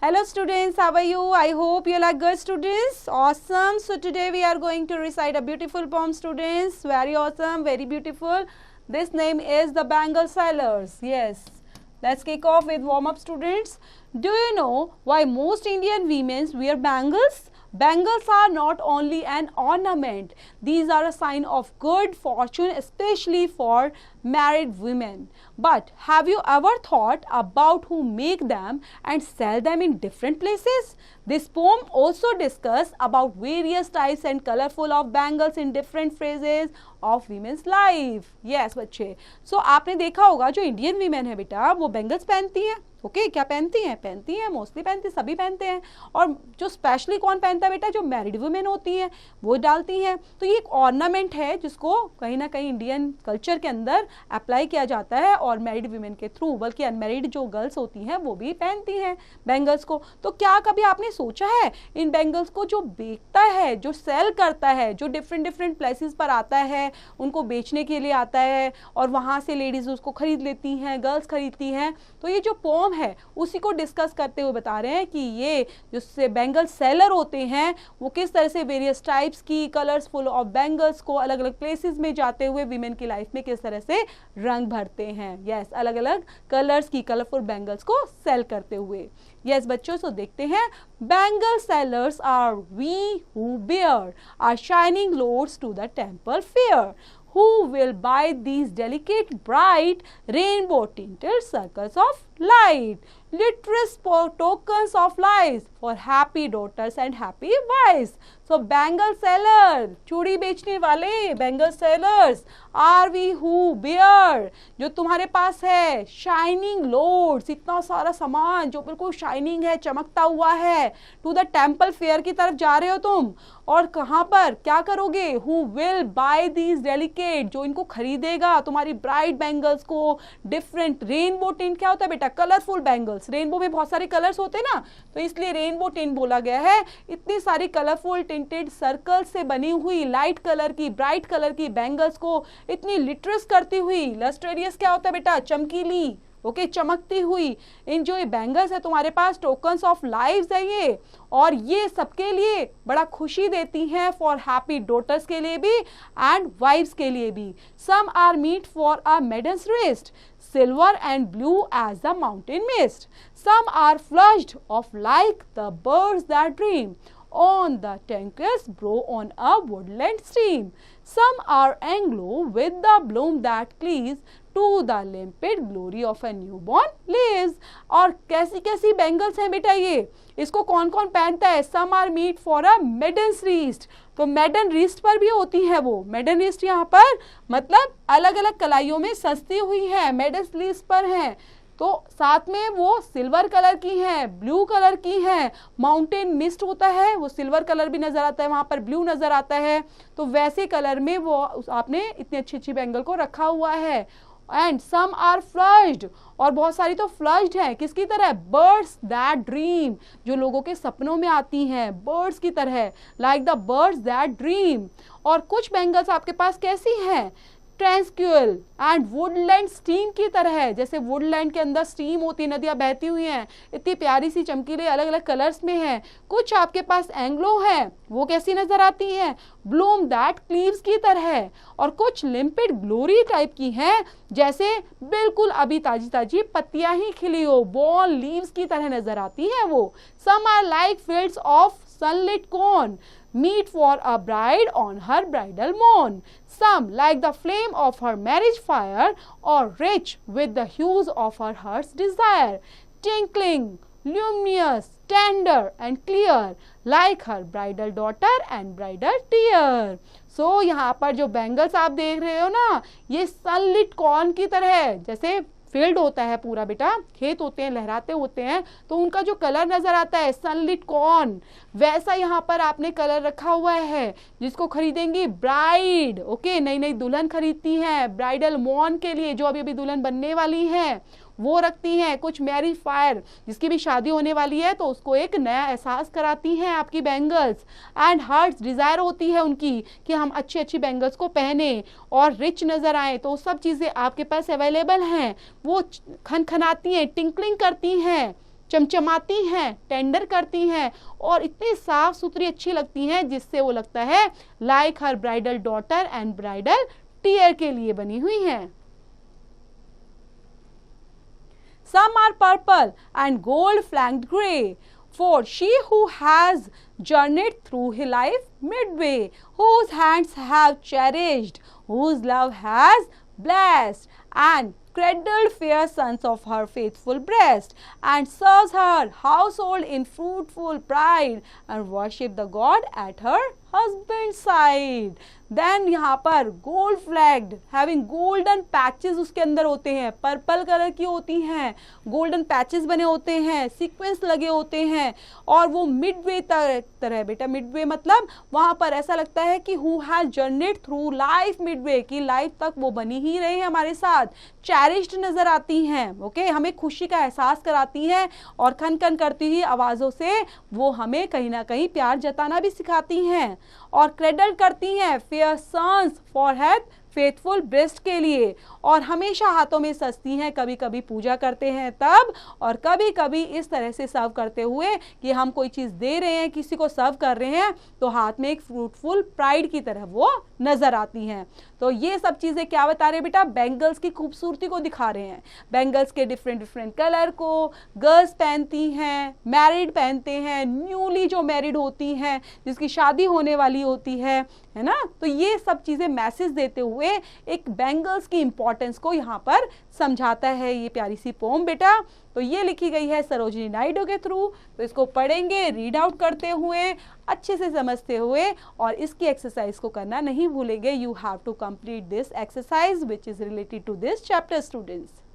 Hello students, how are you? I hope you are good students. Awesome. So today we are going to recite a beautiful poem students. Very awesome, very beautiful. This name is The Bangle Sellers. Yes. Let's kick off with warm up students. Do you know why most Indian women wear bangles? Bangles are not only an ornament. These are a sign of good fortune, especially for married women. But have you ever thought about who make them and sell them in different places? This poem also discusses about various types and colorful of bangles in different phases of women's life. Yes बच्चे. So आपने देखा होगा जो Indian women है बेटा वो bangles पहनती हैं. ओके क्या पहनती हैं मोस्टली पहनती, सभी पहनते हैं. और जो स्पेशली कौन पहनता है बेटा, जो मैरिड वुमेन होती हैं वो डालती हैं. तो ये एक ऑर्नामेंट है जिसको कहीं ना कहीं इंडियन कल्चर के अंदर अप्लाई किया जाता है और मैरिड वुमेन के थ्रू, बल्कि अनमैरिड जो गर्ल्स होती हैं वो भी पहनती हैं बैंगल्स को. तो क्या कभी आपने सोचा है इन बैंगल्स को जो बेचता है, जो सेल करता है, जो डिफरेंट प्लेसेस पर आता है, उनको बेचने के लिए आता है और वहाँ से लेडीज उसको खरीद लेती हैं, गर्ल्स खरीदती हैं. तो ये जो पोम है उसी को डिस्कस करते हुए बता रहे हैं कि ये जो बैंगल सेलर होते हैं वो किस तरह से वेरियस टाइप्स की कलर्सफुल ऑफ बैंगल्स को अलग अलग प्लेसेस में जाते हुए विमेन की लाइफ में किस तरह से रंग भरते हैं. यस, अलग अलग कलर्स की कलरफुल बैंगल्स को सेल करते हुए. यस बच्चों, सो देखते हैं. Bangle sellers are we who bear our shining loads to the temple fair. Who will buy these delicate, bright, rainbow-tinted circles of light? Literature for tokens of life for happy daughters and happy wives. So, bangle seller, चूड़ी बेचने वाले bangle sellers, are we who bear, जो तुम्हारे पास है shining loads, इतना सारा सामान जो बिल्कुल शाइनिंग है, चमकता हुआ है, to the temple fair की तरफ जा रहे हो तुम. और कहाँ पर क्या करोगे? Who will buy these delicate, जो इनको खरीदेगा तुम्हारी ब्राइट बैंगल्स को. डिफरेंट रेनबो टिंट क्या होता है बेटा? Colourful bangles. रेनबो में बहुत सारे कलर्स होते हैं ना, तो इसलिए रेनबो टिंट बोला गया है. इतनी सारी कलरफुल टिंटेड सर्कल से बनी हुई लाइट कलर की, ब्राइट कलर की बैंगल्स को इतनी लिटरस करती हुई. लस्ट्रेरियस क्या होता है बेटा? चमकीली, ओके चमकती हुई. इन जो ये बैंगल्स है तुम्हारे पास टोकन्स ऑफ लाइव्स है ये, और ये सबके लिए बड़ा खुशी देती हैं. फॉर हैप्पी डॉटर्स के लिए भी एंड वाइफ्स के लिए भी. Some are meet for a maiden's wrist, silver and blue as the mountain mist. Some are flushed of like the birds that dream on the tranquil brow on a woodland stream. Some are aglow with the bloom that cleaves to the limpid glory of a newborn leaves. और कैसी कैसी bangles हैं बेटा ये, इसको कौन कौन पहनता है? Some are meet for a maiden's wrist. तो मेडन रिस्ट पर भी होती है वो. मेडन रिस्ट यहाँ पर मतलब अलग अलग कलाइयों में सजती हुई है, मेडन रिस्ट पर है. तो साथ में वो सिल्वर कलर की है, ब्लू कलर की है. माउंटेन मिस्ट होता है, वो सिल्वर कलर भी नजर आता है, वहां पर ब्लू नजर आता है. तो वैसे कलर में वो आपने इतनी अच्छी अच्छी बैंगल को रखा हुआ है. एंड सम आर फ्लश्ड, और बहुत सारी तो फ्लश्ड है. किसकी तरह? बर्ड्स दैट ड्रीम, जो लोगों के सपनों में आती हैं, बर्ड्स की तरह, like the birds that dream. और कुछ बैंगल्स आपके पास कैसी हैं? ट्रांसक्यूल एंड वुडलैंड स्ट्रीम की तरह है. जैसे वुडलैंड के अंदर स्ट्रीम होती है, नदियां बहती हुई हैं, इतनी प्यारी सी चमकीले अलग अलग कलर्स में है. कुछ आपके पास एंग्लो है, वो कैसी नजर आती है? ब्लूम दैट क्लीव्स की तरह है. और कुछ लिम्पिड ग्लोरी टाइप की हैं, जैसे बिल्कुल अभी ताजी ताजी पत्तियां ही खिली हो, बॉल लीव्स की तरह नजर आती है वो. Some are like fields of sunlit corn, meet for a bride on her bridal morn. Some like the flame of her marriage fire, or rich with the hues of her heart's desire, twinkling, luminous, tender and clear, like her bridal daughter and bridal tear. So यहाँ पर जो bangles आप देख रहे हो ना, ये sunlit corn की तरह है. जैसे फील्ड होता है पूरा बेटा, खेत होते हैं, लहराते होते हैं, तो उनका जो कलर नजर आता है सनलिट कॉर्न, वैसा यहाँ पर आपने कलर रखा हुआ है. जिसको खरीदेंगी ब्राइड, ओके नई नई दुल्हन खरीदती हैं ब्राइडल मॉर्न के लिए, जो अभी अभी दुल्हन बनने वाली है वो रखती हैं. कुछ मैरिज फायर, जिसकी भी शादी होने वाली है तो उसको एक नया एहसास कराती हैं आपकी बैंगल्स. एंड हार्ट्स डिजायर होती है उनकी कि हम अच्छी अच्छी बैंगल्स को पहने और रिच नजर आए. तो सब चीजें आपके पास अवेलेबल हैं, वो खनखनाती हैं, टिंकलिंग करती हैं. चमचमाती हैं, टेंडर करती हैं और इतनी साफ सुथरी अच्छी लगती हैं जिससे वो लगता है like her bridal daughter and bridal tear के लिए बनी हुई हैं। Some are purple and gold flanked grey, for she who has journeyed through her life midway, whose hands have cherished, whose love has blessed, and cradled fair sons of her faithful breast, and serves her household in fruitful pride, and worship the God at her husband's side. Then यहाँ पर gold flecked having golden patches उसके अंदर होते हैं, purple colour की होती हैं, golden patches बने होते हैं, सीक्वेंस लगे होते हैं और वो मिडवे तरह, बेटा मिडवे मतलब वहाँ पर ऐसा लगता है कि who has journeyed through life Midway, की लाइफ तक वो बनी ही रहे हैं हमारे साथ, चेरिश्ड नजर आती हैं, ओके, हमें खुशी का एहसास कराती हैं और खन खन करती हुई आवाज़ों से वो हमें कहीं ना कहीं प्यार जताना भी सिखाती हैं और क्रेडल करती हैं fair sons for hath faithful breast के लिए और हमेशा हाथों में सजती हैं, कभी कभी पूजा करते हैं तब और कभी कभी इस तरह से सर्व करते हुए कि हम कोई चीज़ दे रहे हैं, किसी को सर्व कर रहे हैं तो हाथ में एक फ्रूटफुल प्राइड की तरह वो नजर आती हैं। तो ये सब चीज़ें क्या बता रहे हैं बेटा, बैंगल्स की खूबसूरती को दिखा रहे हैं। बैंगल्स के डिफरेंट डिफरेंट कलर को गर्ल्स पहनती हैं, मैरिड पहनते हैं, न्यूली जो मैरिड होती हैं, जिसकी शादी होने वाली होती है ना, तो ये सब चीज़ें मैसेज देते हुए एक बैंगल्स की इंपॉर्टेंस को यहाँ पर समझाता है ये प्यारी सी पोम बेटा। तो ये लिखी गई है सरोजिनी नायडू के थ्रू, तो इसको पढ़ेंगे रीड आउट करते हुए, अच्छे से समझते हुए और इसकी एक्सरसाइज को करना नहीं भूलेंगे। You have to complete this exercise which is related to this chapter students.